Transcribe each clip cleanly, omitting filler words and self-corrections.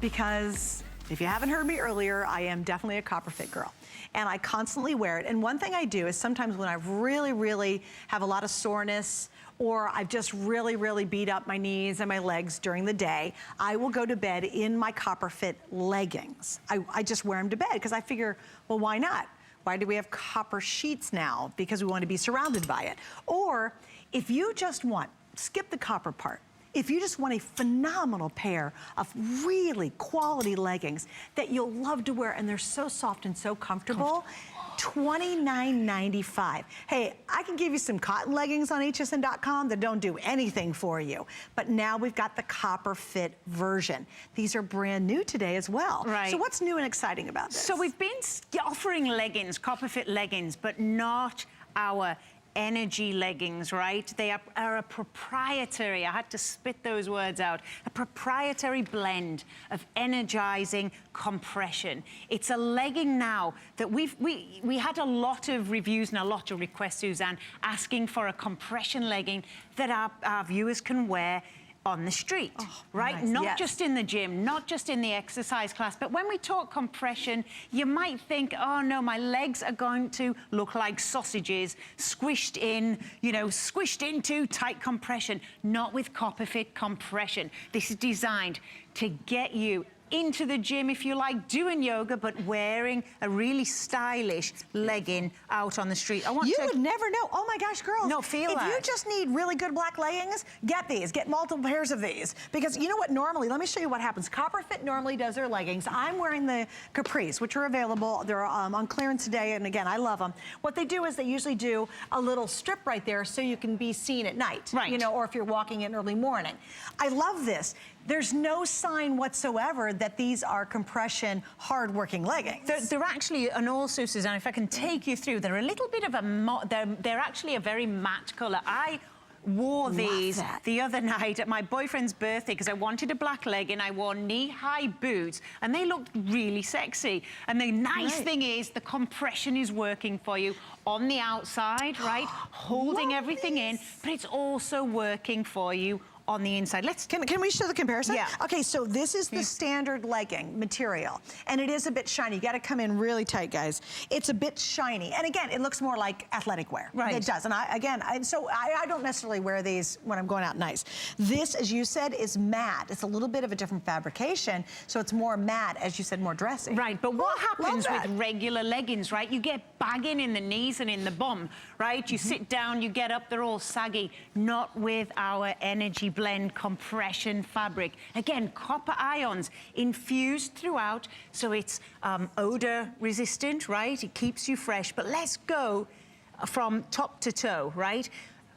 because if you haven't heard me earlier, I am definitely a copper fit girl. And I constantly wear it. And one thing I do is sometimes when I really have a lot of soreness, or I've just really beat up my knees and my legs during the day, I will go to bed in my copper fit leggings. I just wear them to bed because I figure, well, why not? Why do we have copper sheets now? Because we want to be surrounded by it. Or if you just want, skip the copper part. If you just want a phenomenal pair of really quality leggings that you'll love to wear, and they're so soft and so comfortable, $29.95. Hey, I can give you some cotton leggings on hsn.com that don't do anything for you. But now we've got the copper fit version. These are brand new today as well. Right. So what's new and exciting about this? So we've been offering leggings, copper fit leggings, but not our energy leggings, right? They are a proprietary, I had to spit those words out, a proprietary blend of energizing compression. It's a legging now that we had a lot of reviews and a lot of requests, Suzanne, asking for a compression legging that our viewers can wear on the street, right? Nice. Not just in the gym, not just in the exercise class, but when we talk compression, you might think, oh no, my legs are going to look like sausages, squished in, you know, squished into tight compression. Not with copper fit compression. This is designed to get you into the gym, if you like, doing yoga, but wearing a really stylish legging out on the street. You would never know. Oh my gosh, girls. No, feel that. If you just need really good black leggings, get these. Get multiple pairs of these. Because you know what, normally, let me show you what happens. Copper Fit normally does their leggings. I'm wearing the capris, which are available. They're on clearance today, and again, I love them. What they do is they usually do a little strip right there so you can be seen at night. Right. You know, or if you're walking in early morning. I love this. There's no sign whatsoever that these are compression, hard-working leggings. They're actually, and also, Suzanne, if I can take you through, they're a little bit of a, they're actually a very matte color. I wore these the other night at my boyfriend's birthday because I wanted a black legging. I wore knee-high boots, and they looked really sexy. And the nice thing is the compression is working for you on the outside, right? Holding everything in, but it's also working for you on the inside. Can we show the comparison? Yeah. Okay, so this is the standard legging material, and it is a bit shiny. You gotta come in really tight, guys. It's a bit shiny, and again, it looks more like athletic wear. Right. It does, and I don't necessarily wear these when I'm going out nice. This, as you said, is matte. It's a little bit of a different fabrication, so it's more matte, as you said, more dressy. Right, but what happens with regular leggings, right? You get bagging in the knees and in the bum, right? You sit down, you get up, they're all saggy. Not with our energy blend compression fabric. Again, copper ions infused throughout, so it's odor resistant, right? It keeps you fresh, but let's go from top to toe, right?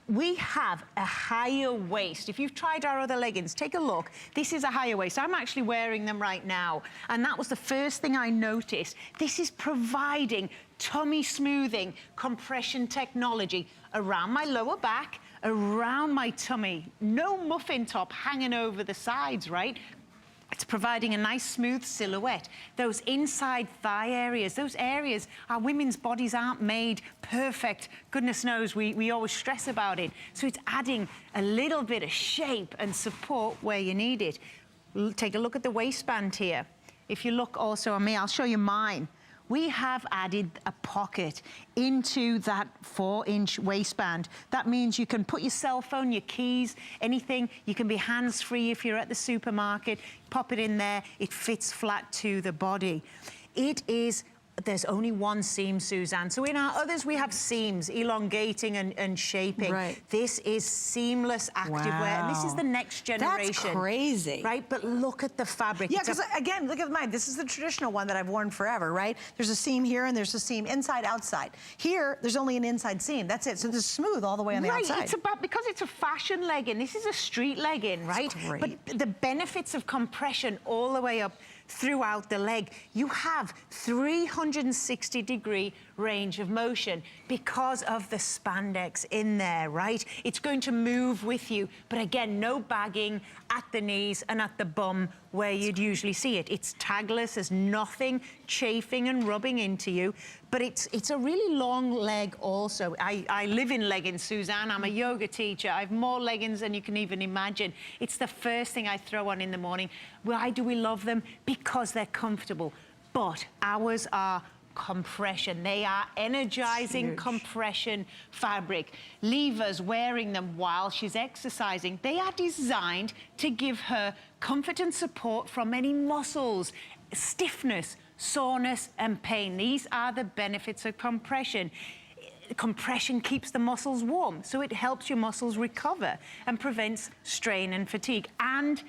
We have a higher waist. If you've tried our other leggings, take a look. This is a higher waist. I'm actually wearing them right now, and that was the first thing I noticed. This is providing tummy smoothing compression technology around my lower back, around my tummy. No muffin top hanging over the sides, right? It's providing a nice smooth silhouette. Those inside thigh areas, those areas, our women's bodies aren't made perfect. Goodness knows, we always stress about it. So it's adding a little bit of shape and support where you need it. Take a look at the waistband here. If you look also on me, I'll show you mine. We have added a pocket into that 4-inch waistband. That means you can put your cell phone, your keys, anything. You can be hands-free if you're at the supermarket. Pop it in there. It fits flat to the body. It is, there's only one seam, Suzanne. So in our others, we have seams, elongating and shaping. Right. This is seamless activewear. And this is the next generation. That's crazy. Right, but look at the fabric. Yeah, because again, look at mine. This is the traditional one that I've worn forever, right? There's a seam here and there's a seam inside, outside. Here, there's only an inside seam. That's it. So this is smooth all the way on the outside. Right, it's about, because it's a fashion legging, this is a street legging, right? That's great. But the benefits of compression all the way up throughout the leg. You have 360-degree range of motion because of the spandex in there, right? It's going to move with you, but again, no bagging at the knees and at the bum where you'd usually see it. It's tagless, there's nothing chafing and rubbing into you, but it's a really long leg also. I live in leggings, Suzanne. I'm a yoga teacher. I have more leggings than you can even imagine. It's the first thing I throw on in the morning. Why do we love them? Because they're comfortable, but ours are compression. They are energizing compression fabric. Lever's wearing them while she's exercising. They are designed to give her comfort and support from any muscles, stiffness, soreness, and pain. These are the benefits of compression. Compression keeps the muscles warm, so it helps your muscles recover and prevents strain and fatigue. And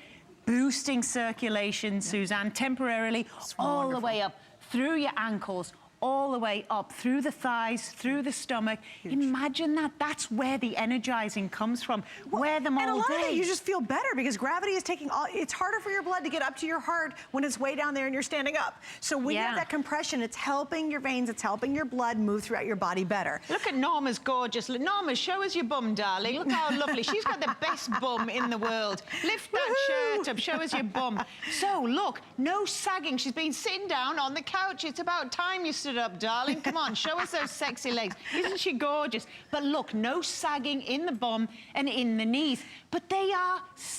boosting circulation, Suzanne, temporarily, all the way up through your ankles, all the way up through the thighs, through the stomach. Imagine that. That's where the energizing comes from. Wear them all day. And a lot of it, you just feel better because gravity is taking all, it's harder for your blood to get up to your heart when it's way down there and you're standing up. So when you have that compression, it's helping your veins, it's helping your blood move throughout your body better. Look at Norma's gorgeous. Norma, show us your bum, darling. Look how lovely. She's got the best bum in the world. Lift that shirt up, show us your bum. So look, no sagging. She's been sitting down on the couch. It's about time you stood up, darling. Come on, show us those sexy legs. Isn't she gorgeous? But look, no sagging in the bum and in the knees. But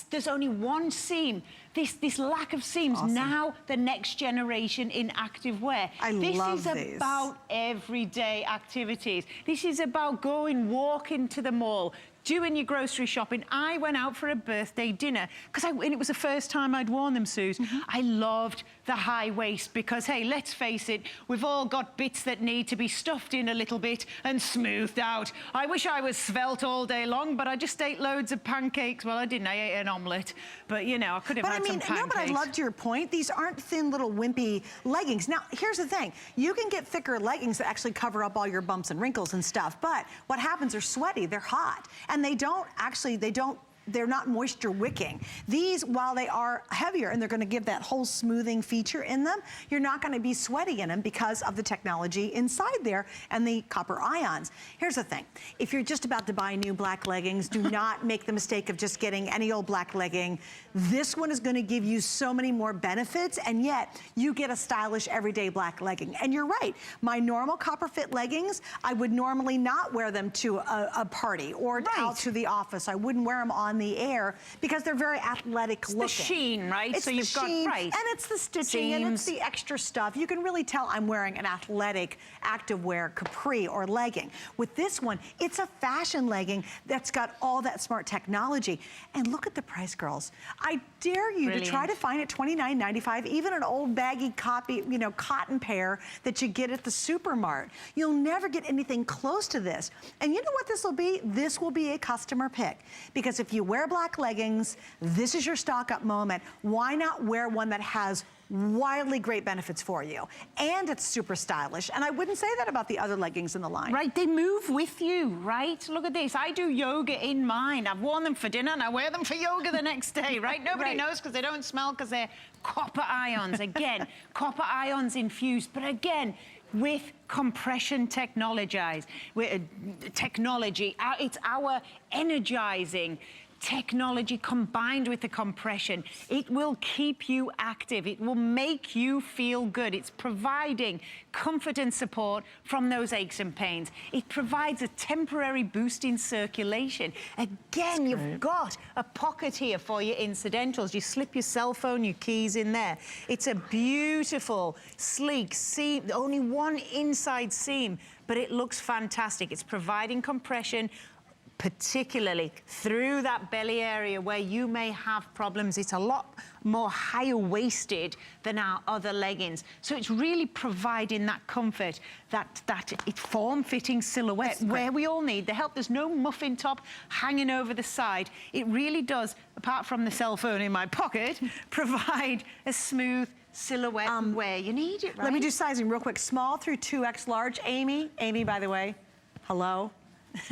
there's only one seam. This lack of seams, now the next generation in activewear. This is about everyday activities. This is about walking to the mall, doing your grocery shopping. I went out for a birthday dinner because and it was the first time I'd worn them, Suze. I loved the high waist because, hey, let's face it, we've all got bits that need to be stuffed in a little bit and smoothed out. I wish I was svelte all day long, but I just ate loads of pancakes. Well, I didn't. I ate an omelette, but you know, I could have had some pancakes. No, but I loved your point. These aren't thin little wimpy leggings. Now, here's the thing. You can get thicker leggings that actually cover up all your bumps and wrinkles and stuff, but what happens, they're sweaty, they're hot, and they're not moisture wicking. These, while they are heavier and they're gonna give that whole smoothing feature in them, you're not gonna be sweaty in them because of the technology inside there and the copper ions. Here's the thing. If you're just about to buy new black leggings, do not make the mistake of just getting any old black legging. This one is gonna give you so many more benefits, and yet you get a stylish everyday black legging. And you're right, my normal copper fit leggings, I would normally not wear them to a party or out to the office. I wouldn't wear them on the air because they're very athletic looking. It's the sheen, right? It's the sheen, and it's the stitching, and it's the extra stuff. You can really tell I'm wearing an athletic activewear capri or legging. With this one, it's a fashion legging that's got all that smart technology. And look at the price, girls. I dare you to try to find it $29.95, even an old baggy cotton pair that you get at the supermart. You'll never get anything close to this. And you know what this will be? This will be a customer pick, because if you wear black leggings, this is your stock up moment. Why not wear one that has wildly great benefits for you? And it's super stylish. And I wouldn't say that about the other leggings in the line. Right, they move with you, right? Look at this. I do yoga in mine. I've worn them for dinner and I wear them for yoga the next day, right? Nobody knows because they don't smell, because they're copper ions. Again, copper ions infused, but again, with compression technology. It's our energizing technology combined with the compression. It will keep you active. It will make you feel good. It's providing comfort and support from those aches and pains. It provides a temporary boost in circulation. Again, you've got a pocket here for your incidentals. You slip your cell phone, your keys in there. It's a beautiful, sleek seam, only one inside seam, but it looks fantastic. It's providing compression, particularly through that belly area where you may have problems. It's a lot more higher waisted than our other leggings. So it's really providing that comfort, that form-fitting silhouette where we all need the help. There's no muffin top hanging over the side. It really does, apart from the cell phone in my pocket, provide a smooth silhouette where you need it, right? Let me do sizing real quick. Small through 2X large. Amy, by the way, hello.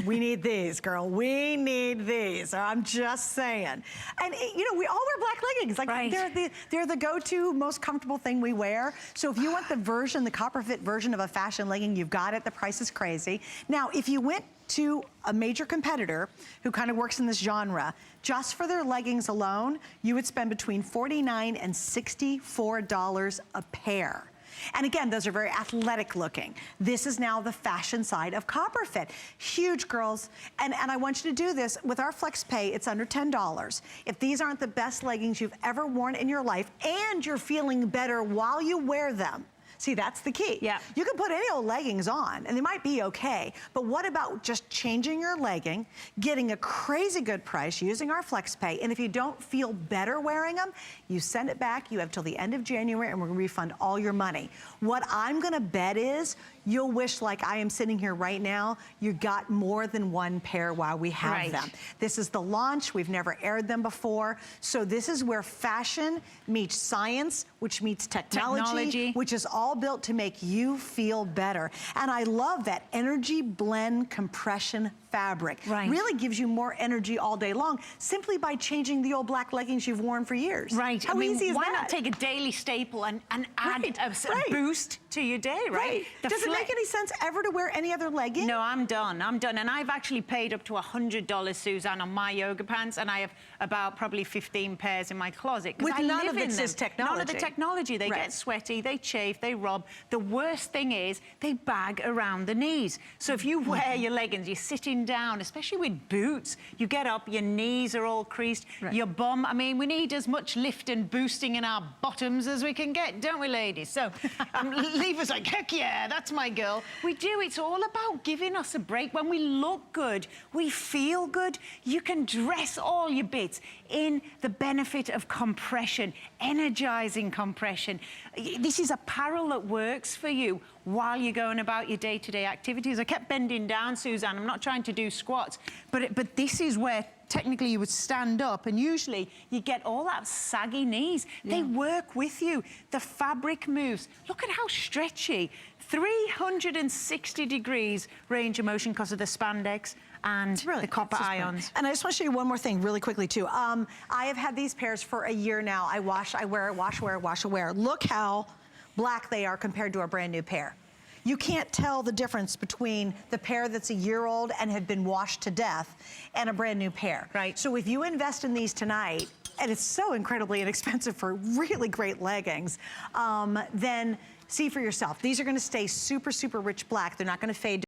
We need these, girl. We need these. I'm just saying. And you know, we all wear black leggings. Like right. they're the go-to most comfortable thing we wear. So if you want the copper fit version of a fashion legging, you've got it. The price is crazy. Now, if you went to a major competitor who kind of works in this genre, just for their leggings alone, you would spend between $49 and $64 a pair. And again, those are very athletic looking. This is now the fashion side of copper fit. Huge, girls. And I want you to do this. With our flex pay, it's under $10. If these aren't the best leggings you've ever worn in your life and you're feeling better while you wear them, see, that's the key. Yeah. You can put any old leggings on and they might be okay, but what about just changing your legging, getting a crazy good price using our flex pay, and if you don't feel better wearing them, you send it back. You have till the end of January and we're gonna refund all your money. What I'm gonna bet is you'll wish, like I am sitting here right now, you got more than one pair while we have them. This is the launch. We've never aired them before. So this is where fashion meets science, which meets technology, which is all built to make you feel better. And I love that energy blend compression fabric. Really gives you more energy all day long simply by changing the old black leggings you've worn for years. How easy is that? Why not take a daily staple and add a boost to your day, right? Does it make any sense ever to wear any other legging? No, I'm done. I'm done. And I've actually paid up to $100, Suzanne, on my yoga pants, and I have about probably 15 pairs in my closet. With none of this technology. None of the technology. They get sweaty, they chafe, they rub. The worst thing is they bag around the knees. So if you wear your leggings, you're sitting down, especially with boots, you get up, your knees are all creased, your bum. I mean, we need as much lift and boosting in our bottoms as we can get, don't we, ladies? So Leva's like, heck yeah, that's my girl. We do. It's all about giving us a break. When we look good, we feel good. You can dress all your bits in the benefit of compression, energizing compression. This is apparel that works for you while you're going about your day-to-day activities. I kept bending down, Suzanne. I'm not trying to do squats, but this is where technically you would stand up, and usually you get all that saggy knees. They work with you. The fabric moves. Look at how stretchy. 360 degrees range of motion because of the spandex and the copper ions. And I just want to show you one more thing really quickly too. I have had these pairs for a year now. I wear, wash, wear, wash, wear. Look how black they are compared to a brand new pair. You can't tell the difference between the pair that's a year old and had been washed to death and a brand new pair. So if you invest in these tonight, and it's so incredibly inexpensive for really great leggings, then see for yourself. These are gonna stay super, super rich black. They're not gonna fade.